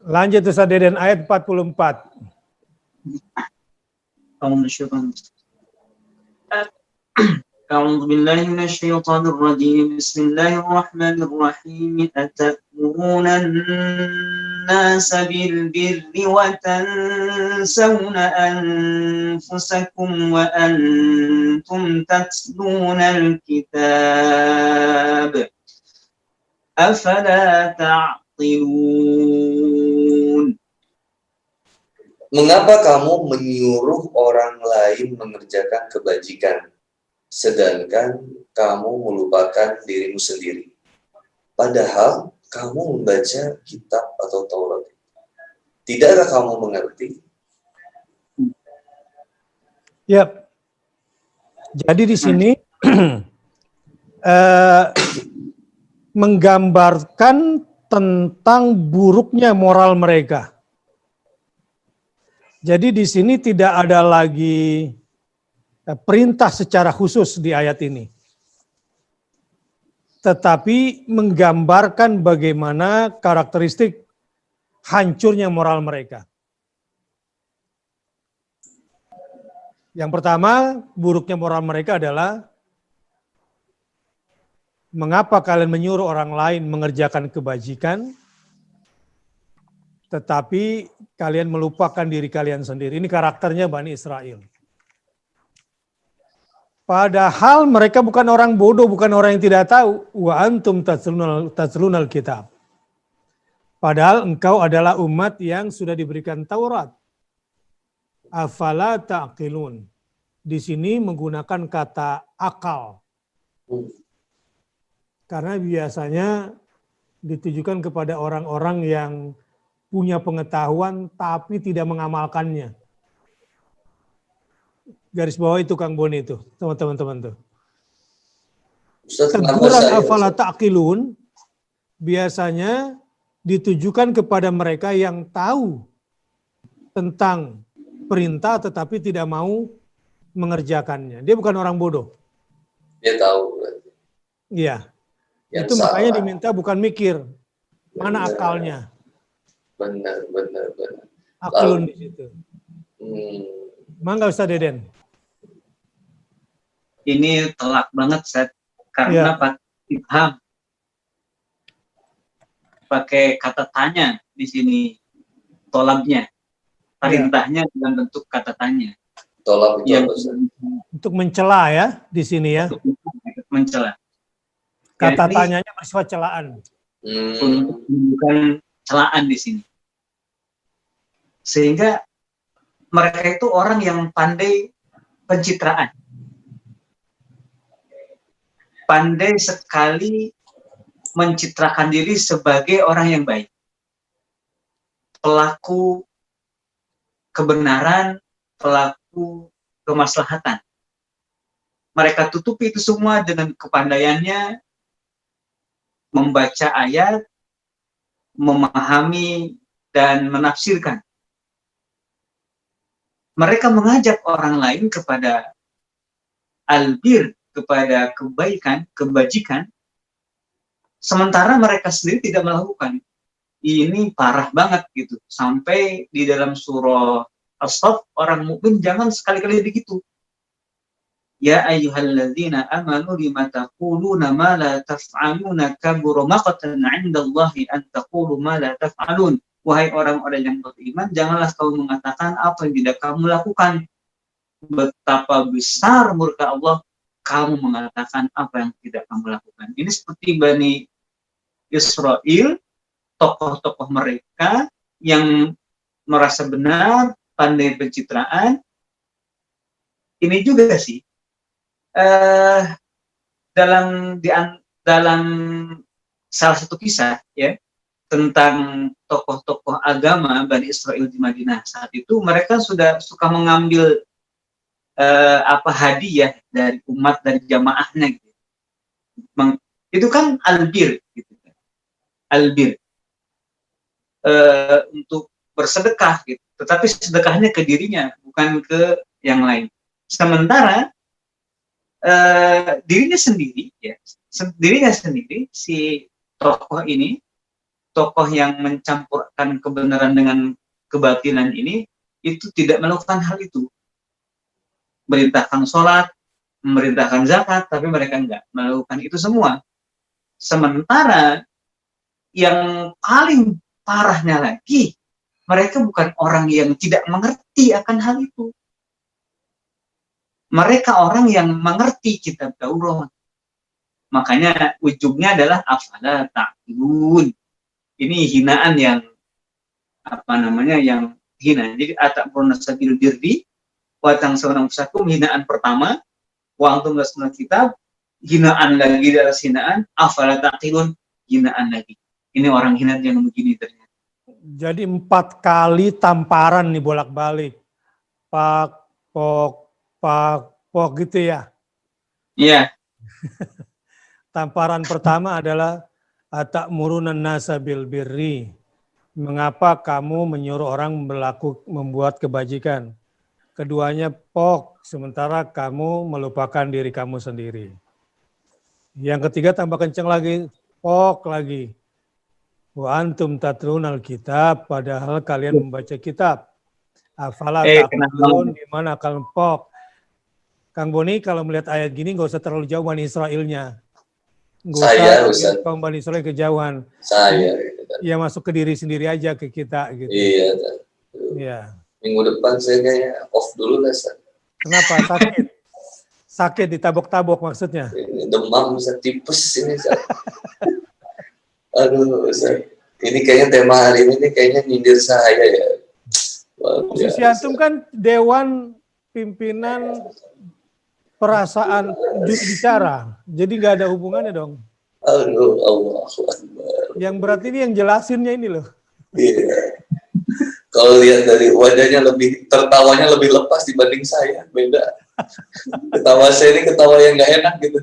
Lanjut Ustaz Deden, ayat 44. أعوذ بالله من الشيطان الرجيم بسم الله الرحمن الرحيم أتأمرون الناس بالبر وتنسون أنفسكم وأنتم تتلون الكتاب أفلا تعقلون. Mengapa kamu menyuruh orang lain mengerjakan kebajikan, sedangkan kamu melupakan dirimu sendiri? Padahal kamu membaca kitab atau Taurat. Tidakkah kamu mengerti? Yap. Jadi di sini menggambarkan tentang buruknya moral mereka. Jadi di sini tidak ada lagi perintah secara khusus di ayat ini. Tetapi menggambarkan bagaimana karakteristik hancurnya moral mereka. Yang pertama, buruknya moral mereka adalah mengapa kalian menyuruh orang lain mengerjakan kebajikan, tetapi kalian melupakan diri kalian sendiri. Ini karakternya Bani Israel. Padahal mereka bukan orang bodoh, bukan orang yang tidak tahu. Wa antum tatlunal kitab. Padahal engkau adalah umat yang sudah diberikan Taurat. Afala ta'qilun. Di sini menggunakan kata akal. Karena biasanya ditujukan kepada orang-orang yang punya pengetahuan tapi tidak mengamalkannya. Garis bawah itu Kang Boni itu, teman-teman tuh. Teguran afala ta'qilun biasanya ditujukan kepada mereka yang tahu tentang perintah tetapi tidak mau mengerjakannya. Dia bukan orang bodoh. Dia tahu. Iya. Itu salah. Makanya diminta bukan mikir. Mana akalnya? Benar. Aklun di situ. Mangga Ustaz Deden. Ini telak banget Ustaz, karena Pak Ibham pakai kata tanya di sini, tolabnya, perintahnya dalam bentuk kata tanya. Tolab itu yang untuk mencela ya di sini ya. Mencela. Kata tanyanya bersifat celaan. Bukan celaan di sini. Sehingga mereka itu orang yang pandai pencitraan. Pandai sekali mencitrakan diri sebagai orang yang baik. Pelaku kebenaran, pelaku kemaslahatan. Mereka tutupi itu semua dengan kepandaiannya membaca ayat, memahami dan menafsirkan. Mereka mengajak orang lain kepada albir, kepada kebaikan, kebajikan, sementara mereka sendiri tidak melakukan. Ini parah banget gitu. Sampai di dalam surah As-Saff, orang mukmin jangan sekali-kali begitu. Ya ayyuhalladzina amanu lima taquluna ma la taf'aluna kabura maqtan 'indallahi an taqulu ma la taf'alun. Wahai orang-orang yang beriman, janganlah kamu mengatakan apa yang tidak kamu lakukan. Betapa besar murka Allah kamu mengatakan apa yang tidak kamu lakukan. Ini seperti Bani Israel, tokoh-tokoh mereka yang merasa benar, pandai pencitraan. Ini juga sih dalam salah satu kisah ya tentang tokoh-tokoh agama Bani Israel di Madinah saat itu, mereka sudah suka mengambil hadiah dari umat, dari jamaahnya gitu. Itu kan albir gitu. Albir untuk bersedekah gitu. Tetapi sedekahnya ke dirinya, bukan ke yang lain. Sementara dirinya sendiri si tokoh ini, tokoh yang mencampurkan kebenaran dengan kebatilan ini itu tidak melakukan hal itu. Merintahkan sholat, memerintahkan zakat, tapi mereka enggak melakukan itu semua. Sementara yang paling parahnya lagi, mereka bukan orang yang tidak mengerti akan hal itu. Mereka orang yang mengerti kitab Taurat. Makanya ujungnya adalah afala ta'qilun. Ini hinaan yang yang hina. Jadi atakmuruna sabil birri wa tansawna anfusakum, hinaan pertama, wa antum tatluna kitab, hinaan lagi dari hinaan, afala ta'qilun, hinaan lagi. Ini orang hina yang begini ternyata. Jadi 4 kali tamparan nih bolak-balik. Pak, pok gitu ya. Iya. Tamparan pertama adalah atakmuruna nasa bil birri. Mengapa kamu menyuruh orang membuat kebajikan? Keduanya pok, sementara kamu melupakan diri kamu sendiri. Yang ketiga tambah kencang lagi, pok lagi. Wa antum tatlunal kitab, padahal kalian membaca kitab. Afala ta'qilun, di mana kalian pok. Kang Boni kalau melihat ayat gini nggak usah terlalu jauh Bani Israilnya. Nggak usah kaum Bani Israil kejauhan. Ya masuk ke diri sendiri aja ke kita gitu. Iya. Iya. Minggu depan saya kayaknya off dulu lah. Kenapa? Sakit? Sakit ditabok-tabok maksudnya? Demam, tipes ini. Aduh, ini kayaknya tema hari ini kayaknya nyindir saya ya. Posisi antum kan dewan pimpinan perasaan bicara, jadi nggak ada hubungannya dong. Aduh, Allah Akbar. Yang berat ini yang jelasinnya ini loh. Iya. Kalau lihat dari wajahnya tertawanya lebih lepas dibanding saya, beda. Ketawa saya ini ketawa yang nggak enak gitu.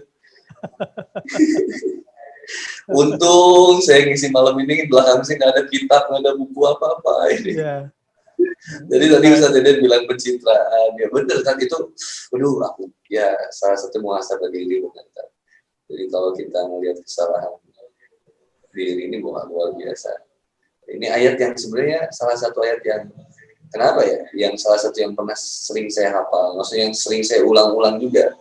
Untung saya ngisi malam ini belakang sih nggak ada kitab, nggak ada buku apa-apa ini. Yeah. Jadi tadi Ustaz Deden bilang pencitraan, ya bener kan itu. Aduh, aku ya salah satu muhasabah diri benar. Jadi kalau kita melihat kesalahan diri ini bukan luar biasa. Ini ayat yang sebenarnya salah satu ayat yang kenapa ya? Yang salah satu yang pernah sering saya hafal, maksudnya yang sering saya ulang-ulang juga.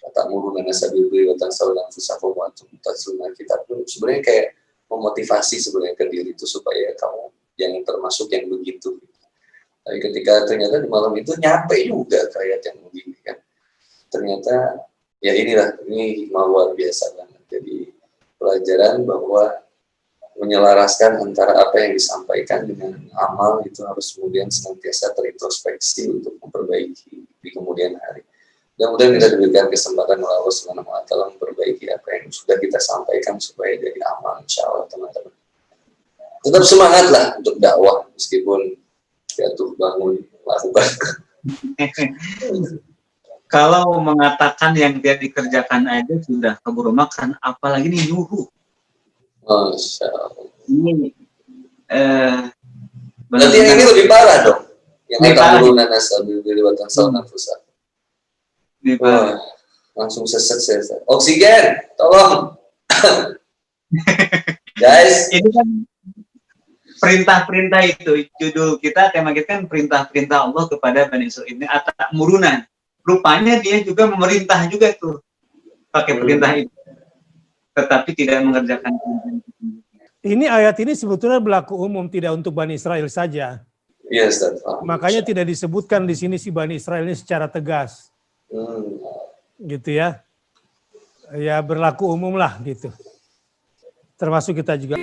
Atakmuruna sabil birri wa tansawna anfusakum wa antum tatluna kitab. Sebenarnya kayak memotivasi sebenarnya ke diri itu supaya kamu yang termasuk yang begitu. Tapi ketika ternyata di malam itu nyampe juga ke ayat yang begini kan. Ternyata ya ini hikmah luar biasa banget. Jadi pelajaran bahwa menyelaraskan antara apa yang disampaikan dengan amal itu harus kemudian senantiasa terintrospeksi untuk memperbaiki di kemudian hari. Mudah-mudahan kita diberikan kesempatan oleh Allah Subhanahu wa Ta'ala memperbaiki apa yang sudah kita sampaikan supaya jadi amal, insya Allah teman-teman. Tetap semangatlah untuk dakwah meskipun jatuh bangun lakukan. Kalau mengatakan yang dia dikerjakan aja sudah keburu makan, apalagi nih nyuruh. Masya Allah. Ini berarti yang ini lebih parah dong. Yang atakmuruna sabil birri wa tansawna anfusakum. Wah, langsung seset saya. Oksigen, tolong. Guys, ini kan perintah-perintah itu, judul kita, tema kita kan perintah-perintah Allah kepada Bani Israil. Ini atakmuruna. Rupanya dia juga memerintah juga tuh pakai perintah itu, tetapi tidak mengerjakan perintah itu. Ini ayat ini sebetulnya berlaku umum, tidak untuk Bani Israil saja. Iya, Ustaz. Makanya tidak disebutkan di sini si Bani Israil ini secara tegas. Gitu ya. Ya berlaku umum lah gitu. Termasuk kita juga.